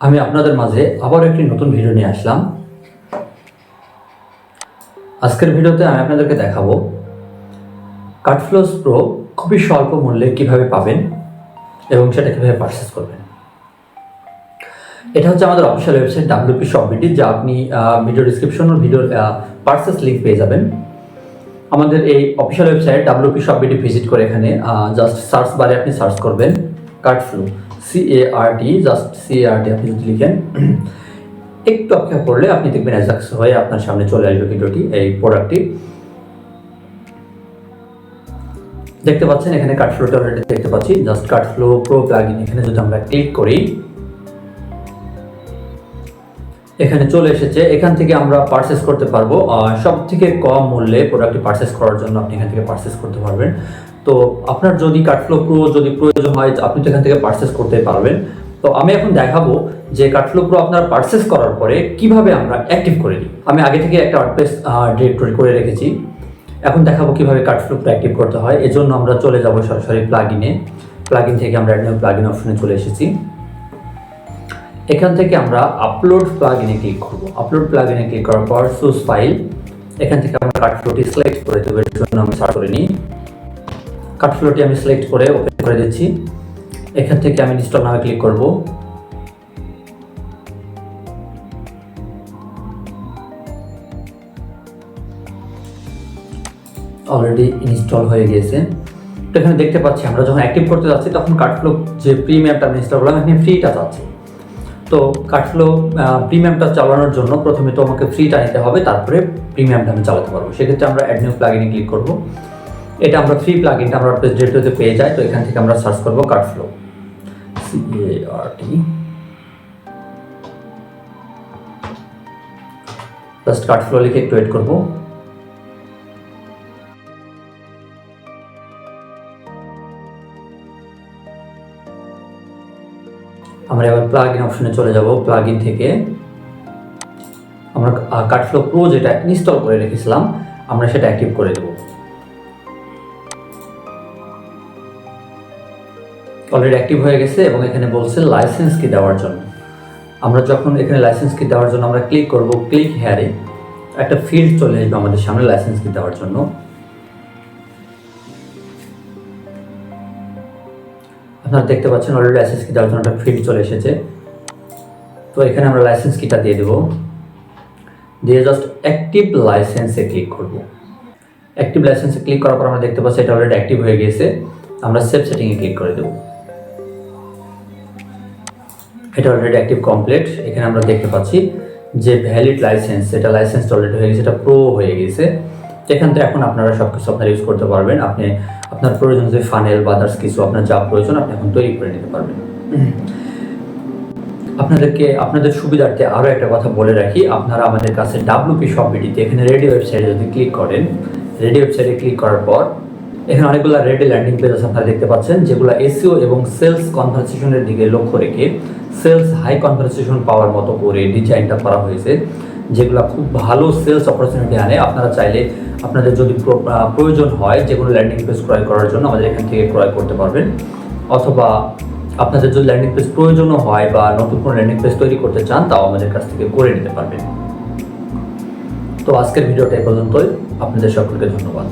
আমি আপনাদের মাঝে আবার একটি নতুন ভিডিও নিয়ে আসলাম। আজকের ভিডিওতে আমি আপনাদেরকে দেখাবো কাটফ্লোস প্রো খুবই স্বল্প মূল্যে কিভাবে পাবেন এবং সেটা কিভাবে পারচেজ করবেন। এটা হচ্ছে আমাদের official website WP Shop BD, যা আপনি ভিডিও ডিসক্রিপশন ও ভিডিওর পারচেজ লিঙ্ক পেয়ে যাবেন। আমাদের এই official website WP Shop BD visit করে এখানে জাস্ট সার্চ বারে আপনি সার্চ করবেন কাটফ্লো, CART, জাস্ট CART আপনি যদি লিখেন, একটু অপেক্ষা করলে আপনি দেখবেন অ্যাজাক্স হয়ে আপনার সামনে চলে আসবে ভিডিওটি। এই প্রোডাক্টটি দেখতে পাচ্ছেন, এখানে কাটফ্লোটা অলরেডি দেখতে পাচ্ছি। জাস্ট কাটফ্লো প্রো প্লাগইন এখানে যদি আমরা ক্লিক করি, এখানে চলে এসেছে। এখান থেকে আমরা পারচেস করতে পারবো সব থেকে কম মূল্যে প্রোডাক্টটি পারচেস করার জন্য আপনি এখান থেকে পারচেস করতে পারবেন। তো আপনার যদি কাটফ্লো প্রো যদি প্রয়োজন হয়, আপনি তো এখান থেকে পারচেস করতে পারবেন। তো আমি এখন দেখাবো যে কাটফ্লো প্রো আপনার পারচেস করার পরে কিভাবে আমরা অ্যাক্টিভ করে দিই। আমি আগে থেকে একটা ওয়ার্ডপ্রেস ডিরেক্টরি করে রেখেছি, এখন দেখাবো কিভাবে কাটফ্লো প্রো অ্যাক্টিভ করতে হয়। এজন্য আমরা চলে যাব সরাসরি প্লাগইন থেকে আমরা নিউ প্লাগইন অপশনে চলে এসেছি। এখান থেকে আমরা আপলোড প্লাগইনে ক্লিক করব। আপলোড প্লাগইনে ক্লিক করার পর চুজ ফাইল, এখান থেকে আমরা কাটফ্লোটি সিলেক্ট করে দেব। এর জন্য আমি সার্চ করে নিই, কাটফ্লোটি আমি সিলেক্ট করে ওপেন করে দিচ্ছি। এখান থেকে আমি ইনস্টল নামে ক্লিক করব। অলরেডি ইনস্টল হয়ে গিয়েছে। তো এখানে দেখতে পাচ্ছি আমরা যখন অ্যাক্টিভ করতে যাচ্ছি তখন কাটফ্লো যে প্রিমিয়ামটা আমি ইনস্টল করলাম, এখানে ফ্রিটা চাচ্ছে। তো কাটফ্লো প্রিমিয়ামটা চালানোর জন্য প্রথমে তো আমাকে ফ্রিটা নিতে হবে, তারপরে প্রিমিয়ামটা আমি চালাতে পারবো। সেক্ষেত্রে আমরা অ্যাড নিউ প্লাগইনে ক্লিক করব। এটা আমরা ফ্রি প্লাগইনটা আমরা ডিরেক্টরিতে পেয়ে যাই। তো এখান থেকে আমরা সার্চ করব কাটফ্লো, CART, জাস্ট কাটফ্লো লিখে একটু ওয়েট করব। আমরা এবার প্লাগইন অপশনে চলে যাব। প্লাগইন থেকে আমরা কাটফ্লো প্রো যেটা ইনস্টল করে রেখেছিলাম আমরা সেটা অ্যাক্টিভ করে দেব। অলরেডি অ্যাক্টিভ হয়ে গেছে এবং এখানে বলছে লাইসেন্স কি দেওয়ার জন্য। আমরা যখন এখানে লাইসেন্স কি দেওয়ার জন্য আমরা ক্লিক করব, ক্লিক হেয়ারে একটা ফিল্ড চলে আসবে আমাদের সামনে লাইসেন্স কি দেওয়ার জন্য। আপনারা দেখতে পাচ্ছেন অলরেডি লাইসেন্স কি দেওয়ার জন্য একটা ফিল্ড চলে এসেছে। তো এখানে আমরা লাইসেন্স কিটা দিয়ে দেব, দিয়ে জাস্ট অ্যাক্টিভ লাইসেন্সে ক্লিক করব। অ্যাক্টিভ লাইসেন্সে ক্লিক করার পর আমরা দেখতে পাচ্ছি এটা অলরেডি অ্যাক্টিভ হয়ে গিয়েছে। আমরা সেভ সেটিংয়ে ক্লিক করে দেব। এটা অলরেডি অ্যাক্টিভ কমপ্লিট। এখানে আমরা দেখতে পাচ্ছি যে ভ্যালিড লাইসেন্স, এটা লাইসেন্সটা অলরেডি হয়ে গেছে, এটা প্রো হয়ে গেছে। এখান থেকে এখন আপনারা সব কিছু আপনারা ইউজ করতে পারবেন। আপনি আপনার প্রয়োজন যে ফানেল বা আদার্স কিছু আপনার যা প্রয়োজন আপনি এখন তৈরি করে নিতে পারবেন। আপনাদের সুবিধার্থে আরও একটা কথা বলে রাখি, আপনারা আমাদের কাছে WP Shop BD তে এখানে রেডি ওয়েবসাইটে যদি ক্লিক করেন, রেডি ওয়েবসাইটে ক্লিক করার পর এখানে অনেকগুলো রেডি ল্যান্ডিং পেজ আছে আপনারা দেখতে পাচ্ছেন, যেগুলো SEO এবং সেলস কনভারসেশনের দিকে লক্ষ্য রেখে সেলস হাই কনভারসেশন পাওয়ার মতো করে ডিজাইনটা করা হয়েছে, যেগুলো খুব ভালো সেলস অপরচুনিটি আনে। আপনারা চাইলে আপনাদের যদি প্রয়োজন হয় যে কোনো ল্যান্ডিং পেজ ক্রয় করার জন্য আমাদের এখান থেকে ক্রয় করতে পারবেন, অথবা আপনাদের যদি ল্যান্ডিং পেজ প্রয়োজনও হয় বা নতুন কোনো ল্যান্ডিং পেজ তৈরি করতে চান তাও আমাদের কাছ থেকে করে নিতে পারবেন। তো আজকের ভিডিওটা এই পর্যন্তই। আপনাদের সকলকে ধন্যবাদ।